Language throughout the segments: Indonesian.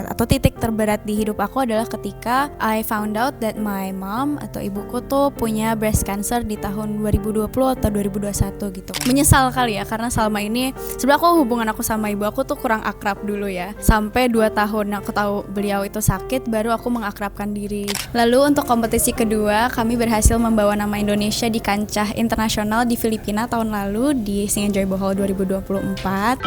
atau titik terberat di hidup aku adalah ketika I found out that my mom atau ibuku tuh punya breast cancer di tahun 2020 atau 2021 gitu. Menyesal kali ya, karena selama ini sebenarnya hubungan aku sama ibu aku tuh kurang akrab dulu ya. Sampai 2 tahun aku tahu beliau itu sakit baru aku mengakrabkan diri. Lalu untuk kompetisi kedua, kami berhasil membawa nama Indonesia di kancah internasional di Filipina tahun lalu di Singapore Joy Bohol 2024.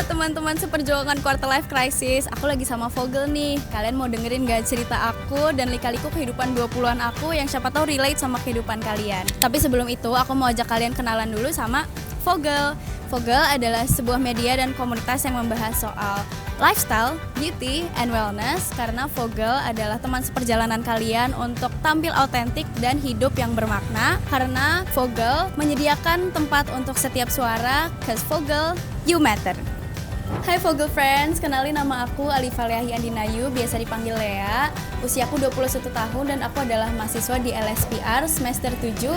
Teman-teman seperjuangan quarter life crisis, aku lagi sama Vogel nih. Kalian mau dengerin gak cerita aku dan lika-liku kehidupan 20-an aku yang siapa tahu relate sama kehidupan kalian. Tapi sebelum itu, aku mau ajak kalian kenalan dulu sama Vogel. Vogel adalah sebuah media dan komunitas yang membahas soal lifestyle, beauty, and wellness, karena Vogel adalah teman seperjalanan kalian untuk tampil autentik dan hidup yang bermakna, karena Vogel menyediakan tempat untuk setiap suara, cause Vogel, you matter. Hai Vogel Friends, kenalin nama aku Alifa Leahi Andinayu, biasa dipanggil Lea. Usiaku 21 tahun dan aku adalah mahasiswa di LSPR semester 7.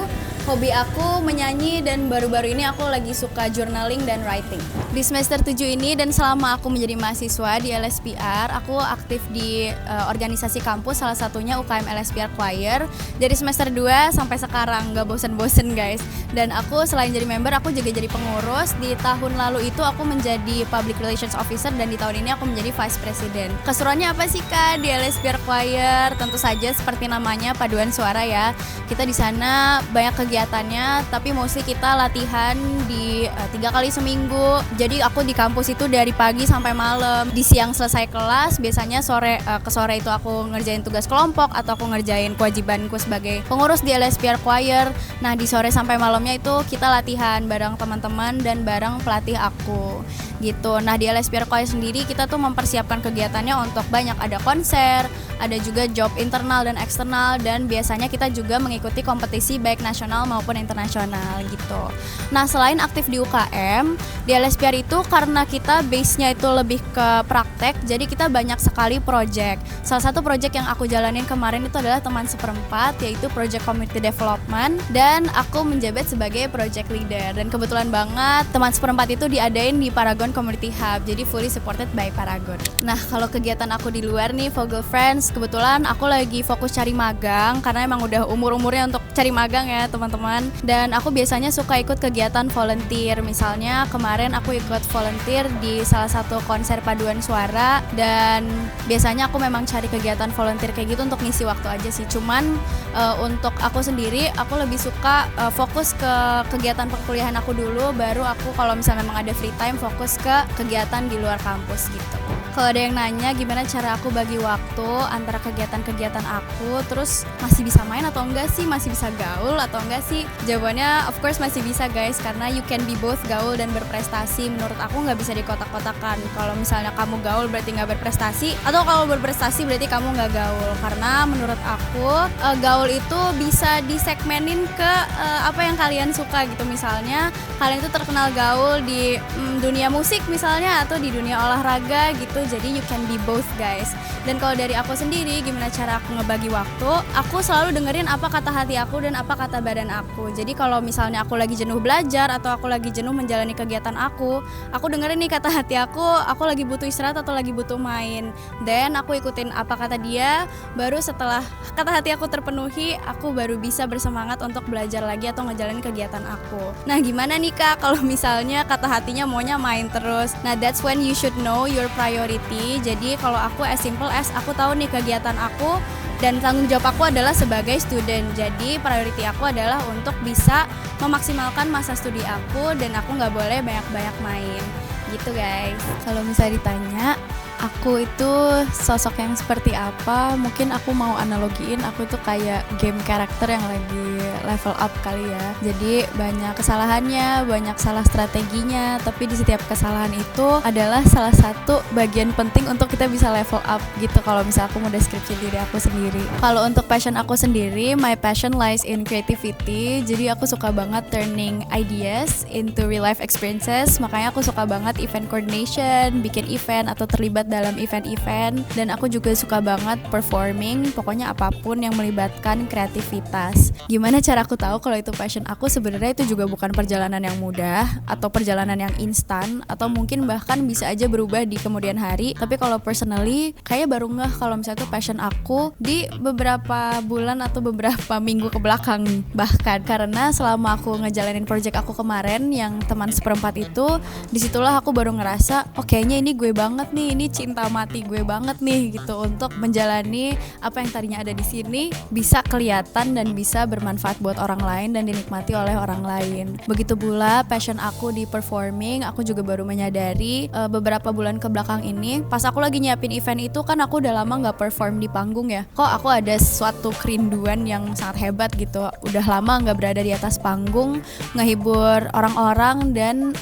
Hobi aku menyanyi dan baru-baru ini aku lagi suka journaling dan writing. Di semester 7 ini dan selama aku menjadi mahasiswa di LSPR, aku aktif di organisasi kampus, salah satunya UKM LSPR Choir. Dari semester 2 sampai sekarang, gak bosen-bosen guys. Dan aku selain jadi member, aku juga jadi pengurus. Di tahun lalu itu aku menjadi Public Relations Officer dan di tahun ini aku menjadi Vice President. Keseruannya apa sih Kak di LSPR Choir? Tentu saja seperti namanya, paduan suara ya. Kita di sana banyak kegiatannya, tapi mostly kita latihan di 3 kali seminggu. Jadi aku di kampus itu dari pagi sampai malam. Di siang selesai kelas, biasanya ke sore itu aku ngerjain tugas kelompok atau aku ngerjain kewajibanku sebagai pengurus di LSPR Choir. Nah di sore sampai malamnya itu kita latihan bareng teman-teman dan bareng pelatih aku gitu. Nah di LSPR Choir sendiri kita tuh mempersiapkan kegiatannya untuk banyak, ada konser, ada juga job internal dan eksternal, dan biasanya kita juga mengikuti kompetisi baik nasional maupun internasional gitu. Nah selain aktif di UKM, di LSPR itu karena kita base-nya itu lebih ke praktek, jadi kita banyak sekali project. Salah satu project yang aku jalanin kemarin itu adalah teman seperempat, yaitu project community development, dan aku menjabat sebagai project leader. Dan kebetulan banget teman seperempat itu diadain di Paragon Community Hub, jadi fully supported by Paragon. Nah kalau kegiatan aku di luar nih Vogel Friends, kebetulan aku lagi fokus cari magang karena emang udah umurnya untuk cari magang ya teman-teman. Dan aku biasanya suka ikut kegiatan volunteer. Misalnya kemarin aku ikut volunteer di salah satu konser paduan suara, dan biasanya aku memang cari kegiatan volunteer kayak gitu untuk ngisi waktu aja sih. Cuman untuk aku sendiri aku lebih suka fokus ke kegiatan perkuliahan aku dulu, baru aku kalau misalnya memang ada free time fokus ke kegiatan di luar kampus gitu. Kalau ada yang nanya gimana cara aku bagi waktu antara kegiatan-kegiatan aku, terus masih bisa main atau enggak sih, masih bisa gaul atau enggak sih? Jawabannya of course masih bisa guys, karena you can be both gaul dan berprestasi. Menurut aku nggak bisa dikotak-kotakan. Kalau misalnya kamu gaul berarti nggak berprestasi, atau kalau berprestasi berarti kamu nggak gaul. Karena menurut aku gaul itu bisa disegmenin ke apa yang kalian suka gitu. Misalnya kalian itu terkenal gaul di dunia musik misalnya, atau di dunia olahraga gitu. Jadi you can be both guys. Dan kalau dari aku sendiri, gimana cara aku ngebagi waktu, aku selalu dengerin apa kata hati aku dan apa kata badan aku. Jadi kalau misalnya aku lagi jenuh belajar atau aku lagi jenuh menjalani kegiatan aku dengerin nih kata hati aku lagi butuh istirahat atau lagi butuh main. Dan aku ikutin apa kata dia, baru setelah kata hati aku terpenuhi, aku baru bisa bersemangat untuk belajar lagi atau ngejalanin kegiatan aku. Nah gimana nih Kak kalau misalnya kata hatinya maunya main terus? Nah that's when you should know your priority. Jadi kalau aku as simple as aku tahu nih kegiatan aku dan tanggung jawab aku adalah sebagai student. Jadi priority aku adalah untuk bisa memaksimalkan masa studi aku, dan aku nggak boleh banyak-banyak main gitu guys. Kalau misalnya ditanya aku itu sosok yang seperti apa, mungkin aku mau analogiin aku tuh kayak game karakter yang lagi level up kali ya. Jadi banyak kesalahannya, banyak salah strateginya, tapi di setiap kesalahan itu adalah salah satu bagian penting untuk kita bisa level up gitu kalau misal aku mau deskripsi diri aku sendiri. Kalau untuk passion aku sendiri, my passion lies in creativity. Jadi aku suka banget turning ideas into real life experiences. Makanya aku suka banget event coordination, bikin event atau terlibat dalam event-event. Dan aku juga suka banget performing, pokoknya apapun yang melibatkan kreativitas. Gimana cara aku tahu kalau itu passion aku? Sebenarnya itu juga bukan perjalanan yang mudah atau perjalanan yang instan, atau mungkin bahkan bisa aja berubah di kemudian hari. Tapi kalau personally kayak baru ngeh kalau misalnya itu passion aku di beberapa bulan atau beberapa minggu ke belakang bahkan, karena selama aku ngejalanin project aku kemarin yang teman seperempat itu, disitulah aku baru ngerasa kayaknya ini gue banget nih, ini cinta mati gue banget nih gitu untuk menjalani apa yang tadinya ada di sini bisa kelihatan dan bisa bermanfaat buat orang lain dan dinikmati oleh orang lain. Begitu pula passion aku di performing, aku juga baru menyadari beberapa bulan ke belakang ini pas aku lagi nyiapin event itu kan aku udah lama gak perform di panggung ya. Kok aku ada suatu kerinduan yang sangat hebat gitu. Udah lama gak berada di atas panggung, ngehibur orang-orang dan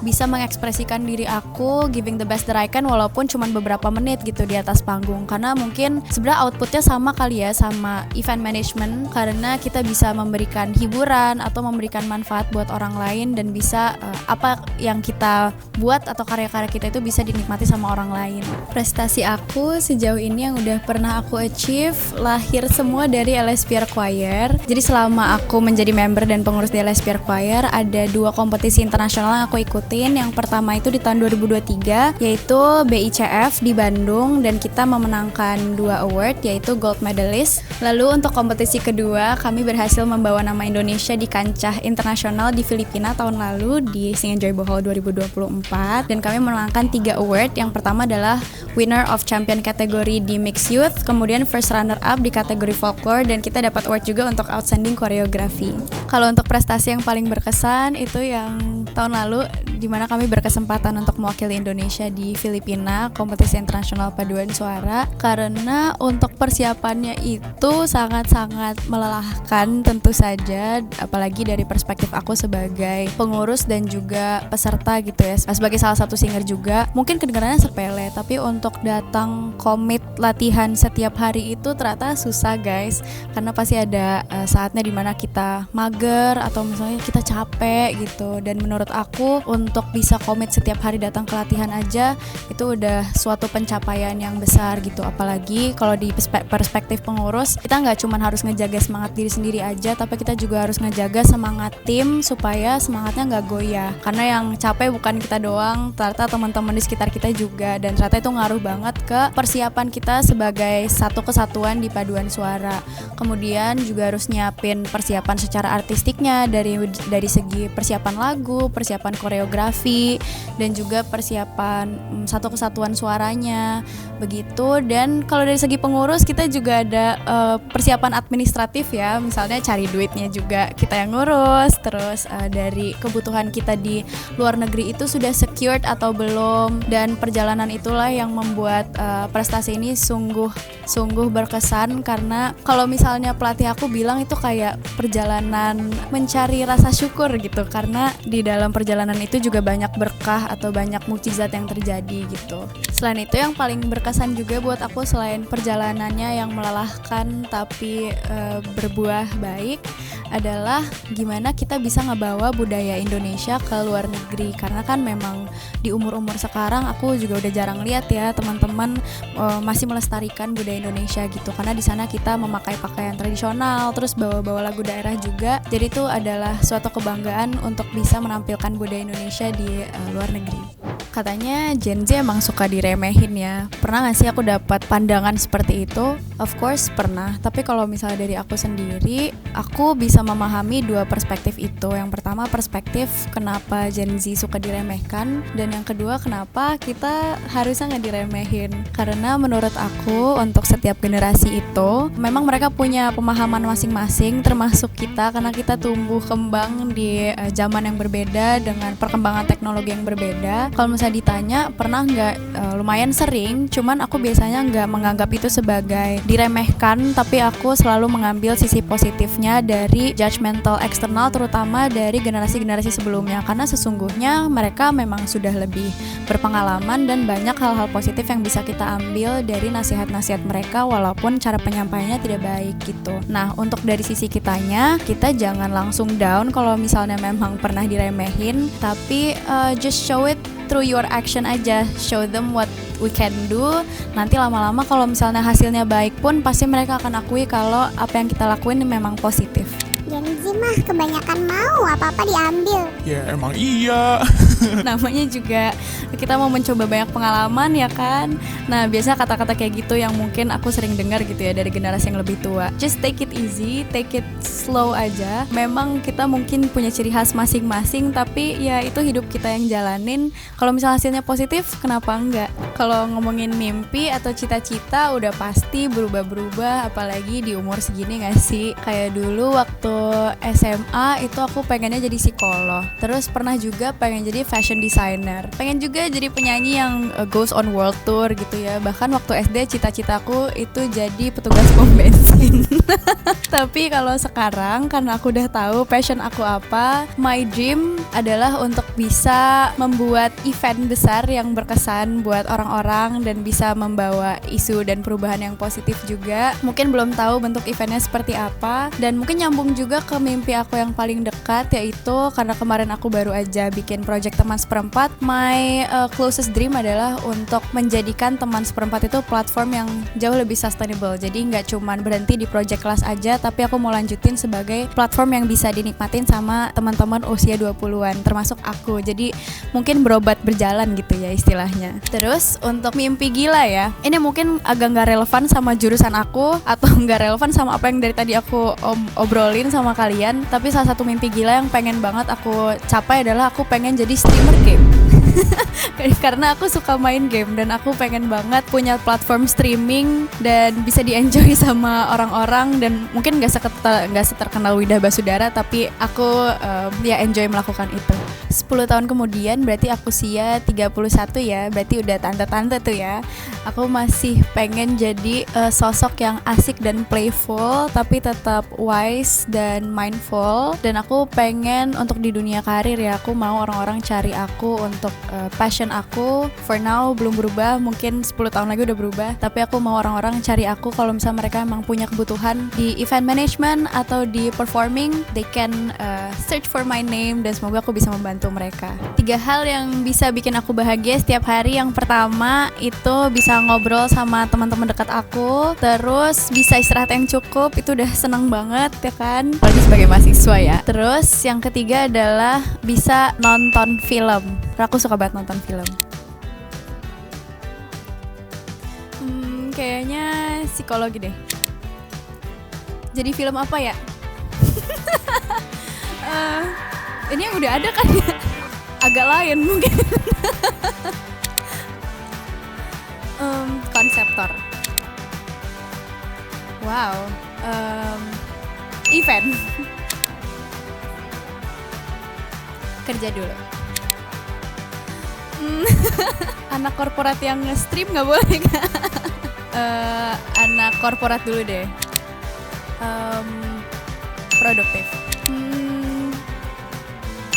bisa mengekspresikan diri aku, giving the best that I can walaupun cuma beberapa menit gitu di atas panggung. Karena mungkin sebenarnya outputnya sama kali ya sama event management, karena kita bisa memberikan hiburan atau memberikan manfaat buat orang lain dan bisa apa yang kita buat atau karya-karya kita itu bisa dinikmati sama orang lain. Prestasi aku sejauh ini yang udah pernah aku achieve lahir semua dari LSPR Choir. Jadi selama aku menjadi member dan pengurus di LSPR Choir ada 2 kompetisi internasional yang aku ikutin. Yang pertama itu di tahun 2023 yaitu BICF di Bandung dan kita memenangkan 2 award yaitu gold medalist. Lalu untuk kompetisi kedua kami berhasil membawa nama Indonesia di kancah internasional di Filipina tahun lalu di Singajoy Bohol 2024 dan kami menangkan 3 award. Yang pertama adalah winner of champion kategori di mixed youth, kemudian first runner up di kategori folklore dan kita dapat award juga untuk outstanding choreography. Kalau untuk prestasi yang paling berkesan itu yang tahun lalu di mana kami berkesempatan untuk mewakili Indonesia di Filipina kompetisi internasional paduan suara, karena untuk persiapannya itu sangat-sangat melelahkan tentu saja, apalagi dari perspektif aku sebagai pengurus dan juga peserta gitu ya, sebagai salah satu singer juga. Mungkin kedengarannya sepele tapi untuk datang komit latihan setiap hari itu ternyata susah guys, karena pasti ada saatnya dimana kita mager atau misalnya kita capek gitu. Dan menurut aku untuk bisa komit setiap hari datang ke latihan aja itu udah suatu pencapaian yang besar gitu. Apalagi kalau di perspektif pengurus, kita nggak cuma harus ngejaga semangat diri sendiri aja, tapi kita juga harus ngejaga semangat tim supaya semangatnya nggak goyah. Karena yang capek bukan kita doang, ternyata teman-teman di sekitar kita juga, dan ternyata itu ngaruh banget ke persiapan kita sebagai satu kesatuan di paduan suara. Kemudian juga harus nyiapin persiapan secara artistiknya dari segi persiapan lagu, persiapan koreografi, dan juga persiapan satu kesatuan suaranya begitu. Dan kalau dari segi pengurus kita juga ada persiapan administratif ya, misalnya cari duitnya juga kita yang ngurus, terus dari kebutuhan kita di luar negeri itu sudah secured atau belum, dan perjalanan itulah yang membuat prestasi ini sungguh berkesan. Karena kalau misalnya pelatih aku bilang itu kayak perjalanan mencari rasa syukur gitu, karena di dalam perjalanan itu juga banyak berkah atau banyak mukjizat yang terjadi gitu. Selain itu yang paling berkesan juga buat aku selain perjalanannya yang melelahkan tapi berbuah baik adalah gimana kita bisa ngebawa budaya Indonesia ke luar negeri. Karena kan memang di umur-umur sekarang aku juga udah jarang lihat ya teman-teman masih melestarikan budaya Indonesia gitu. Karena di sana kita memakai pakaian tradisional, terus bawa-bawa lagu daerah juga. Jadi itu adalah suatu kebanggaan untuk bisa menampilkan budaya Indonesia di luar negeri. Katanya Gen Z emang suka diremehin ya. Pernah gak sih aku dapat pandangan seperti itu? Of course pernah. Tapi kalau misalnya dari aku sendiri, aku bisa memahami 2 perspektif itu. Yang pertama perspektif kenapa Gen Z suka diremehkan, dan yang kedua kenapa kita harusnya gak diremehin. Karena menurut aku untuk setiap generasi itu memang mereka punya pemahaman masing-masing, termasuk kita, karena kita tumbuh kembang di zaman yang berbeda dengan perkembangan teknologi yang berbeda. Kalau misalnya misalnya ditanya pernah nggak, lumayan sering, cuman aku biasanya nggak menganggap itu sebagai diremehkan, tapi aku selalu mengambil sisi positifnya dari judgmental eksternal, terutama dari generasi-generasi sebelumnya, karena sesungguhnya mereka memang sudah lebih berpengalaman dan banyak hal-hal positif yang bisa kita ambil dari nasihat-nasihat mereka walaupun cara penyampaiannya tidak baik gitu. Nah, untuk dari sisi kitanya, kita jangan langsung down kalau misalnya memang pernah diremehin, tapi just show it through your action aja, show them what we can do. Nanti lama-lama kalau misalnya hasilnya baik pun pasti mereka akan akui kalau apa yang kita lakuin memang positif. Gen Z mah kebanyakan mau apa-apa diambil. Ya emang iya. Namanya juga kita mau mencoba banyak pengalaman ya kan. Nah, biasa kata-kata kayak gitu yang mungkin aku sering dengar gitu ya dari generasi yang lebih tua. Just take it easy, take it slow aja. Memang kita mungkin punya ciri khas masing-masing, tapi ya itu hidup kita yang jalanin. Kalau misalnya hasilnya positif, kenapa enggak? Kalau ngomongin mimpi atau cita-cita udah pasti berubah-berubah, apalagi di umur segini gak sih? Kayak dulu waktu SMA itu aku pengennya jadi psikolog. Terus pernah juga pengen jadi fashion designer. Pengen juga jadi penyanyi yang goes on world tour gitu ya. Bahkan waktu SD cita-citaku itu jadi petugas pom bensin. Tapi kalau sekarang karena aku udah tahu passion aku apa, my dream adalah untuk bisa membuat event besar yang berkesan buat orang-orang dan bisa membawa isu dan perubahan yang positif juga. Mungkin belum tahu bentuk eventnya seperti apa, dan mungkin nyambung juga ke mimpi aku yang paling dekat, yaitu karena kemarin aku baru aja bikin project teman seperempat. My closest dream adalah untuk menjadikan teman seperempat itu platform yang jauh lebih sustainable. Jadi nggak cuman berhenti di project kelas aja, tapi aku mau lanjutin sebagai platform yang bisa dinikmatin sama teman-teman usia 20-an termasuk aku. Jadi mungkin berobat berjalan gitu ya istilahnya. Terus untuk mimpi gila ya, ini mungkin agak nggak relevan sama jurusan aku atau nggak relevan sama apa yang dari tadi aku obrolin sama kalian, tapi salah satu mimpi gila yang pengen banget aku capai adalah aku pengen jadi streamer game. Karena aku suka main game dan aku pengen banget punya platform streaming dan bisa di-enjoy sama orang-orang, dan mungkin gak seterkenal Widah Basudara, tapi aku ya enjoy melakukan itu. 10 tahun kemudian berarti aku usia 31 ya, berarti udah tante-tante tuh ya. Aku masih pengen jadi sosok yang asik dan playful tapi tetap wise dan mindful, dan aku pengen untuk di dunia karir ya, aku mau orang-orang cari aku untuk passion aku. For now belum berubah, mungkin 10 tahun lagi udah berubah, tapi aku mau orang-orang cari aku kalau misalnya mereka emang punya kebutuhan di event management atau di performing, they can search for my name, dan semoga aku bisa membantu mereka. 3 hal yang bisa bikin aku bahagia setiap hari. Yang pertama itu bisa ngobrol sama teman-teman dekat aku, terus bisa istirahat yang cukup, itu udah seneng banget ya kan, apalagi sebagai mahasiswa ya. Terus yang ketiga adalah bisa nonton film. Aku suka banget nonton film. Kayaknya psikologi deh. Jadi film apa ya? Ini yang udah ada kan ya? Agak lain mungkin. Konseptor. Wow. Event. Kerja dulu. Anak korporat yang nge-stream gak boleh kan? Anak korporat dulu deh. Produktif.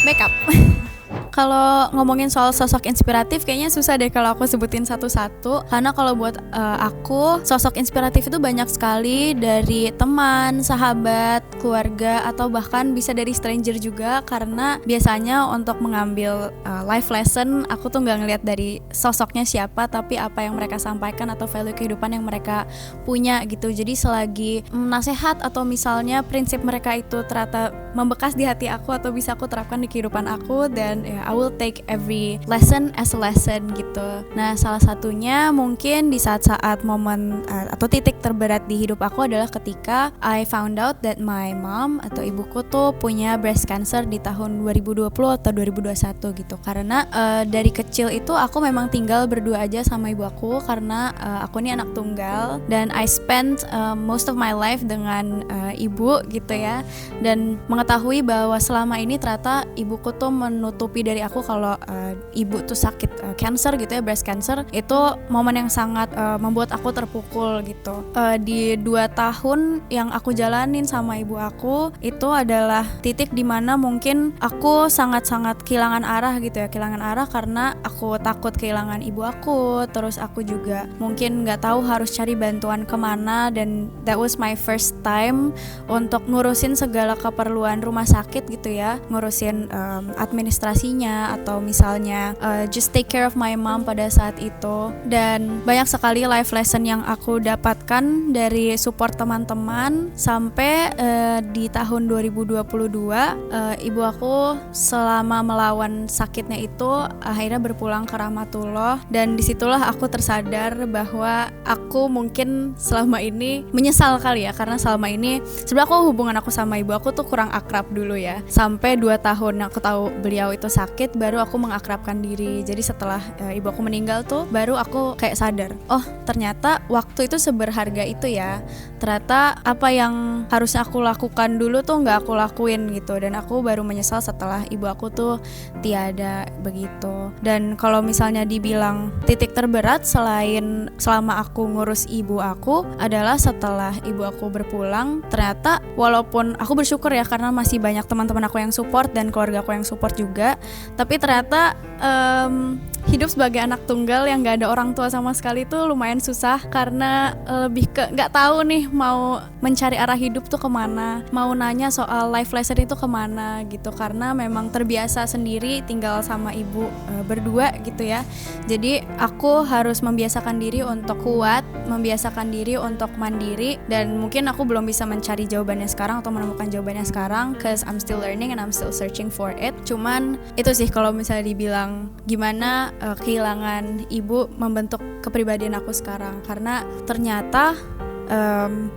Makeup. Kalau ngomongin soal sosok inspiratif kayaknya susah deh kalau aku sebutin satu-satu, karena kalau buat aku sosok inspiratif itu banyak sekali, dari teman, sahabat, keluarga, atau bahkan bisa dari stranger juga. Karena biasanya untuk mengambil life lesson, aku tuh nggak ngelihat dari sosoknya siapa, tapi apa yang mereka sampaikan atau value kehidupan yang mereka punya gitu. Jadi selagi nasihat atau misalnya prinsip mereka itu ternyata membekas di hati aku atau bisa aku terapkan di kehidupan aku, dan ya I will take every lesson as a lesson gitu. Nah, salah satunya mungkin di saat-saat momen atau titik terberat di hidup aku adalah ketika I found out that my mom atau ibuku tuh punya breast cancer di tahun 2020 atau 2021 gitu. Karena dari kecil itu aku memang tinggal berdua aja sama ibu aku, karena aku ini anak tunggal, dan I spent most of my life dengan ibu gitu ya. Dan mengetahui bahwa selama ini ternyata ibuku tuh menutupi dari dari aku kalau ibu tuh sakit cancer gitu ya, breast cancer, itu momen yang sangat membuat aku terpukul gitu. Di 2 tahun yang aku jalanin sama ibu aku, itu adalah titik dimana mungkin aku sangat-sangat kehilangan arah gitu ya, kehilangan arah karena aku takut kehilangan ibu aku, terus aku juga mungkin nggak tahu harus cari bantuan kemana, dan that was my first time untuk ngurusin segala keperluan rumah sakit gitu ya, ngurusin administrasinya atau misalnya just take care of my mom pada saat itu. Dan banyak sekali life lesson yang aku dapatkan dari support teman-teman sampai di tahun 2022 ibu aku selama melawan sakitnya itu akhirnya berpulang ke rahmatullah, dan disitulah aku tersadar bahwa aku mungkin selama ini menyesal kali ya, karena selama ini sebenarnya hubungan aku sama ibu aku tuh kurang akrab dulu ya, sampai 2 tahun aku tahu beliau itu sakit baru aku mengakrabkan diri. Jadi setelah ibu aku meninggal tuh baru aku kayak sadar, oh ternyata waktu itu seberharga itu ya, ternyata apa yang harusnya aku lakukan dulu tuh nggak aku lakuin gitu, dan aku baru menyesal setelah ibu aku tuh tiada begitu. Dan kalau misalnya dibilang titik terberat selain selama aku ngurus ibu aku adalah setelah ibu aku berpulang, ternyata walaupun aku bersyukur ya karena masih banyak teman-teman aku yang support dan keluarga aku yang support juga, tapi ternyata hidup sebagai anak tunggal yang gak ada orang tua sama sekali tuh lumayan susah, karena lebih ke gak tahu nih mau mencari arah hidup tuh kemana, mau nanya soal life lesson itu kemana gitu, karena memang terbiasa sendiri tinggal sama ibu berdua gitu ya. Jadi aku harus membiasakan diri untuk kuat, membiasakan diri untuk mandiri, dan mungkin aku belum bisa mencari jawabannya sekarang atau menemukan jawabannya sekarang, cause I'm still learning and I'm still searching for it. Cuman itu sih kalau misalnya dibilang gimana kehilangan ibu membentuk kepribadian aku sekarang, karena ternyata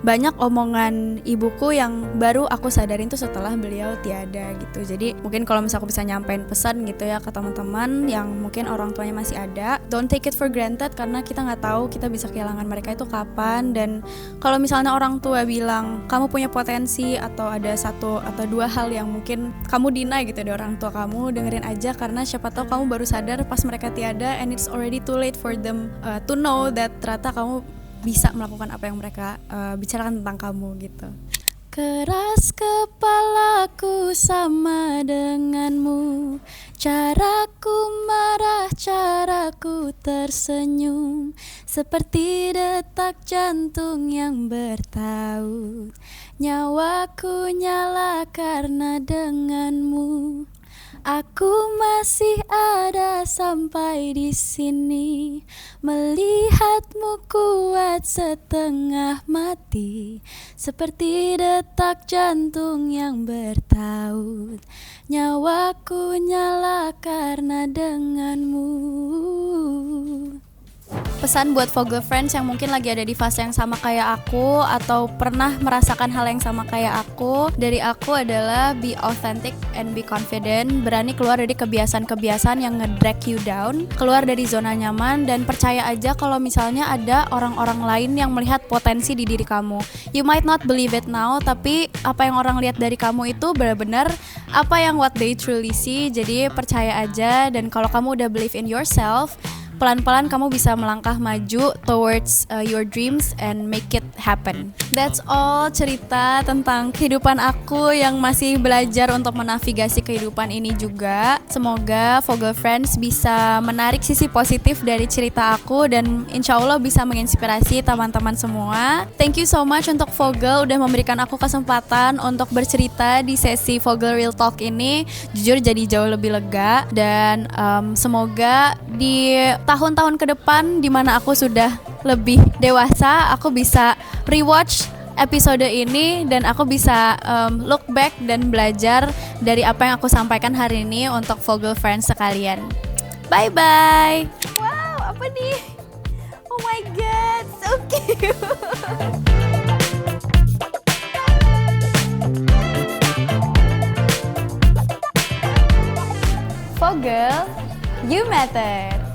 banyak omongan ibuku yang baru aku sadarin tuh setelah beliau tiada gitu. Jadi mungkin kalau misalnya aku bisa nyampein pesan gitu ya ke teman-teman yang mungkin orang tuanya masih ada, don't take it for granted, karena kita nggak tahu kita bisa kehilangan mereka itu kapan. Dan kalau misalnya orang tua bilang kamu punya potensi atau ada 1 atau 2 hal yang mungkin kamu deny gitu dari orang tua kamu, dengerin aja, karena siapa tahu kamu baru sadar pas mereka tiada, and it's already too late for them to know that ternyata kamu bisa melakukan apa yang mereka bicarakan tentang kamu gitu. Keras kepalaku sama denganmu, caraku marah, caraku tersenyum, seperti detak jantung yang bertaut, nyawaku nyala karena denganmu. Aku masih ada sampai di sini, melihatmu kuat setengah mati, seperti detak jantung yang bertaut, nyawaku nyala karena denganmu. Pesan buat Vogel Friends yang mungkin lagi ada di fase yang sama kayak aku atau pernah merasakan hal yang sama kayak aku, dari aku adalah be authentic and be confident. Berani keluar dari kebiasaan-kebiasaan yang nge-drag you down, keluar dari zona nyaman, dan percaya aja kalau misalnya ada orang-orang lain yang melihat potensi di diri kamu. You might not believe it now, tapi apa yang orang lihat dari kamu itu benar-benar apa yang what they truly see. Jadi percaya aja, dan kalau kamu udah believe in yourself, pelan-pelan kamu bisa melangkah maju towards your dreams and make it happen. That's all cerita tentang kehidupan aku yang masih belajar untuk menavigasi kehidupan ini juga. Semoga Vogel Friends bisa menarik sisi positif dari cerita aku dan insya Allah bisa menginspirasi teman-teman semua. Thank you so much untuk Vogel udah memberikan aku kesempatan untuk bercerita di sesi Vogel Real Talk ini. Jujur jadi jauh lebih lega, dan semoga di tahun-tahun ke depan di mana aku sudah lebih dewasa, aku bisa rewatch episode ini dan aku bisa look back dan belajar dari apa yang aku sampaikan hari ini untuk Vogel Friends sekalian. Bye bye. Wow, apa nih? Oh my god, so cute. Vogel, you matter.